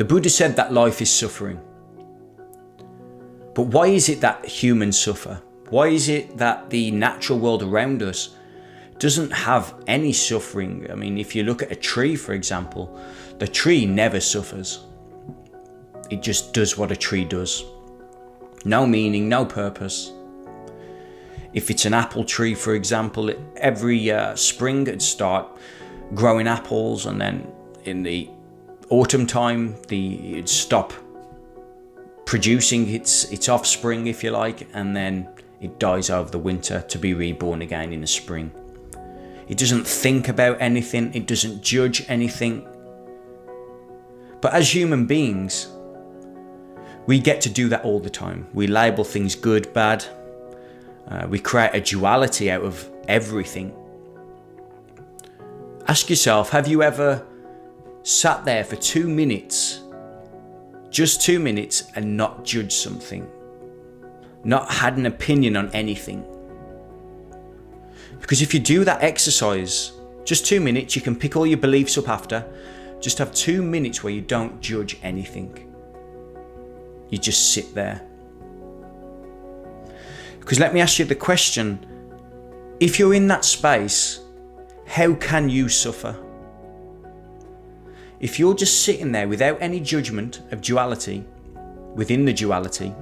The Buddha said that life is suffering. But why is it that humans suffer? Why is it that the natural world around us doesn't have any suffering? I mean, if you look at a tree, for example, the tree never suffers. It just does what a tree does. No meaning, no purpose. If it's an apple tree, for example, every spring it'd start growing apples, and then in the autumn time, it'd stop producing its offspring, if you like, and then it dies over the winter to be reborn again in the spring. It doesn't think about anything. It doesn't judge anything. But as human beings, we get to do that all the time. We label things good, bad. We create a duality out of everything. Ask yourself, have you ever sat there for 2 minutes, just 2 minutes, and not judged something? Not had an opinion on anything? Because if you do that exercise, just 2 minutes, you can pick all your beliefs up after. Just have 2 minutes where you don't judge anything. You just sit there. Because let me ask you the question, if you're in that space, how can you suffer? If you're just sitting there without any judgment of duality, within the duality,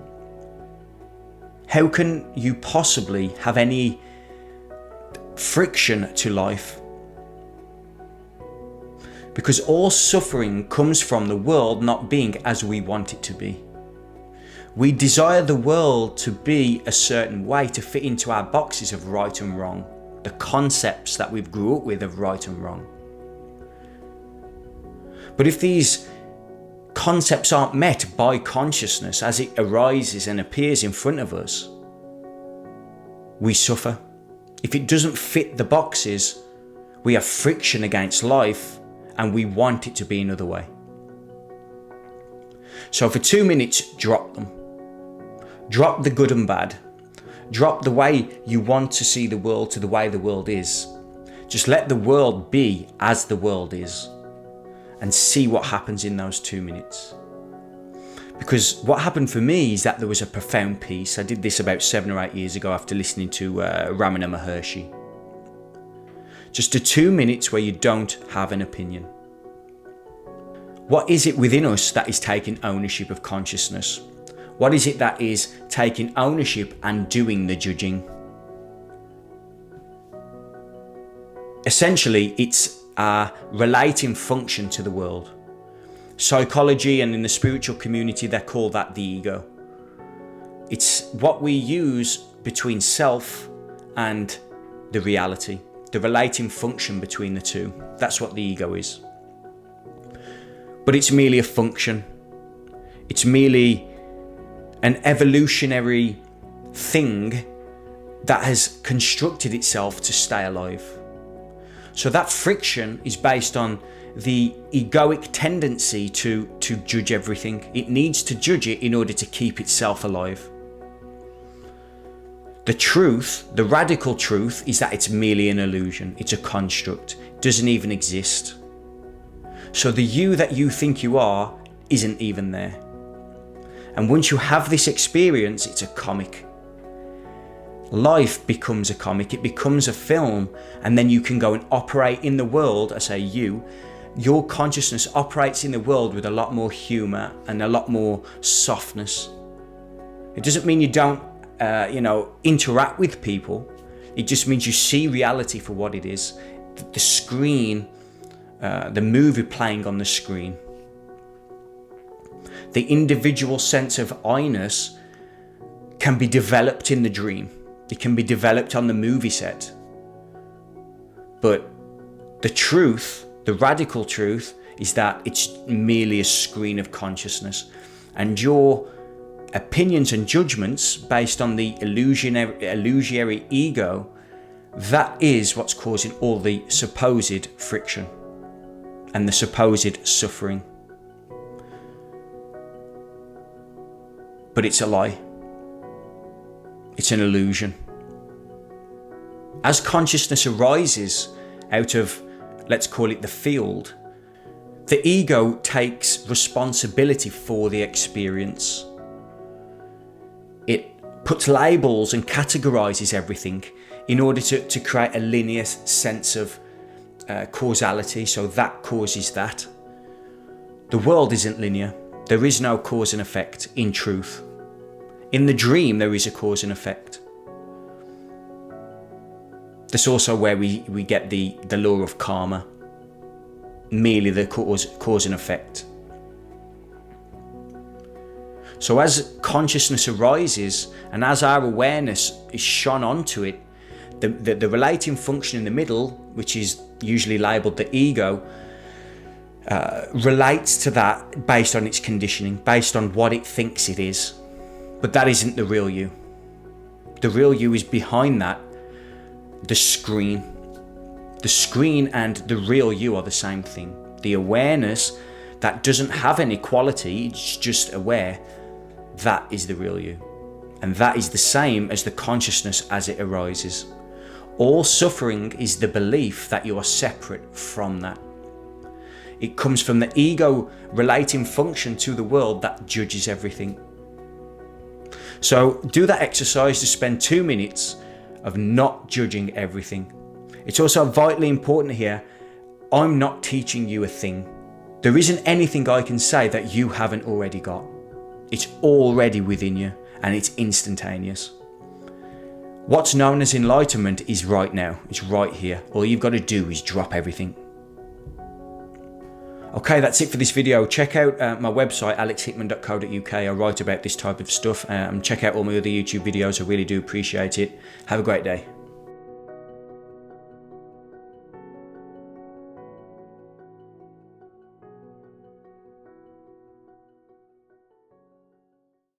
how can you possibly have any friction to life? Because all suffering comes from the world not being as we want it to be. We desire the world to be a certain way, to fit into our boxes of right and wrong, the concepts that we've grew up with of right and wrong. But if these concepts aren't met by consciousness as it arises and appears in front of us, we suffer. If it doesn't fit the boxes, we have friction against life and we want it to be another way. So for 2 minutes, drop them. Drop the good and bad. Drop the way you want to see the world to the way the world is. Just let the world be as the world is and see what happens in those 2 minutes. Because what happened for me is that there was a profound peace. I did this about 7 or 8 years ago after listening to Ramana Maharshi. Just a 2 minutes where you don't have an opinion. What is it within us that is taking ownership of consciousness? What is it that is taking ownership and doing the judging? Essentially, it's a relating function to the world. Psychology and in the spiritual community, they call that the ego. It's what we use between self and the reality, the relating function between the two. That's what the ego is. But it's merely a function. It's merely an evolutionary thing that has constructed itself to stay alive. So that friction is based on the egoic tendency to judge everything. It needs to judge it in order to keep itself alive. The truth, the radical truth, is that it's merely an illusion. It's a construct. It doesn't even exist. So the you that you think you are isn't even there. And once you have this experience, it's a comic. Life becomes a comic, it becomes a film, and then you can go and operate in the world. I say your consciousness operates in the world with a lot more humor and a lot more softness. It doesn't mean you don't, interact with people. It just means you see reality for what it is. The screen, the movie playing on the screen. The individual sense of I-ness can be developed in the dream. It can be developed on the movie set. But the truth, the radical truth, is that it's merely a screen of consciousness. And your opinions and judgments based on the illusory ego, that is what's causing all the supposed friction and the supposed suffering. But it's a lie. It's an illusion. As consciousness arises out of, let's call it the field The ego takes responsibility for the experience. It puts labels and categorizes everything in order to create a linear sense of causality. So that causes that. The world isn't linear. There is no cause and effect in truth. In the dream, there is a cause and effect. That's also where we get the law of karma. Merely the cause and effect. So as consciousness arises and as our awareness is shone onto it, the relating function in the middle, which is usually labelled the ego, relates to that based on its conditioning, based on what it thinks it is. But that isn't the real you. The real you is behind that, the screen. The screen and the real you are the same thing. The awareness that doesn't have any quality, it's just aware, that is the real you. And that is the same as the consciousness as it arises. All suffering is the belief that you are separate from that. It comes from the ego relating function to the world that judges everything. So do that exercise to spend 2 minutes of not judging everything. It's also vitally important here, I'm not teaching you a thing. There isn't anything I can say that you haven't already got. It's already within you and it's instantaneous. What's known as enlightenment is right now. It's right here. All you've got to do is drop everything. Okay, that's it for this video. Check out my website, alexhitman.co.uk. I write about this type of stuff. Check out all my other YouTube videos. I really do appreciate it. Have a great day.